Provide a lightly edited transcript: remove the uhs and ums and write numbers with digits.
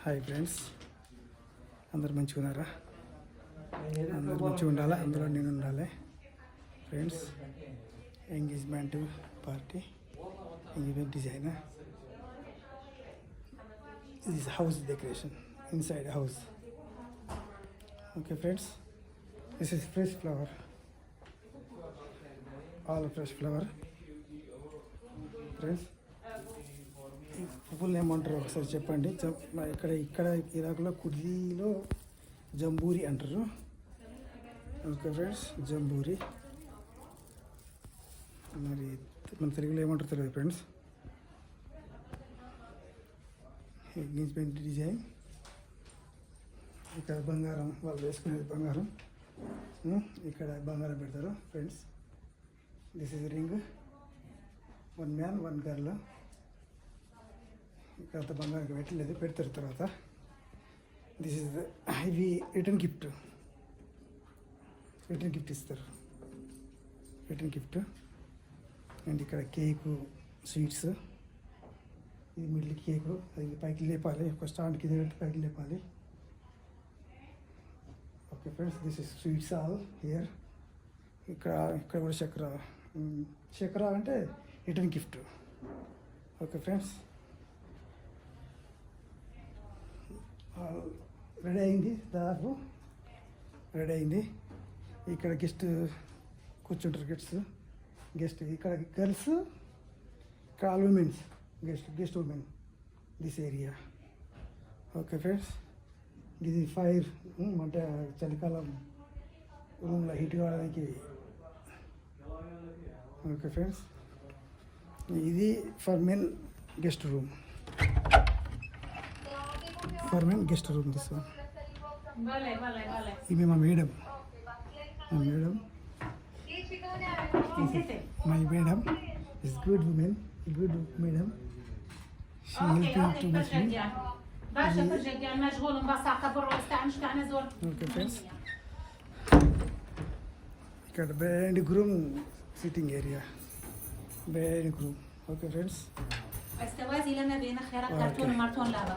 Hi friends, అందరు మంచిగా ఉన్నారా? అందరు మంచిగా ఉండాలా, అందులో నేను ఉండాలి. Friends, engagement party, engagement design, this house decoration inside house. Okay friends, this is fresh flower, all fresh flower. Friends, ఈ పువ్వులు ఏమంటారు ఒకసారి చెప్పండి. ఇక్కడ ఇరాక్లో కుర్దీలో జంబూరి అంటారు. ఓకే ఫ్రెండ్స్, జంబూరి మరి మన తెలుగులో ఏమంటారు తెలియదు ఫ్రెండ్స్. ఎంగేజ్మెంట్ డిజైన్, ఇక్కడ బంగారం, వాళ్ళు వేసుకునేది బంగారం, ఇక్కడ బంగారం పెడతారు friends. This is ring, one man one girl. ఇక్కడ బంగారం పెట్టలేదు, పెడతారు తర్వాత. దిస్ ఇస్ ఇవి రిటర్న్ గిఫ్ట్ ఇస్తారు, రిటర్న్ గిఫ్ట్. అండ్ ఇక్కడ కేకు, స్వీట్స్, ఇది మిడిల్ కేకు, అది పైకి లేపాలి, ఒక స్టాండ్కి ఇది పెట్టి పైకి లేపాలి. Okay friends, this is sweets all here. ఇక్కడ కూడా చక్కెర అంటే return gift. Okay friends, ready అయింది, దాదాపు రెడీ అయింది. ఇక్కడ గెస్ట్ కూర్చుంటారు, గెస్ట్ ఇక్కడ గర్ల్స్, ఇక్కడ all women's, guest women, this area. Okay friends, ఇది ఫైర్ అంటే చలికాలం రూమ్లో హీట్ కావడానికి. ఓకే ఫ్రెండ్స్, ఇది for men guest room, this one. ఇది మా madam, my madam is good women, good madam. She helping too much me. Okay friends, ఇక్కడ bride groom sitting area, bride groom. Okay friends, السوازي لنا بين خيارات كرتون ومرتون لابا.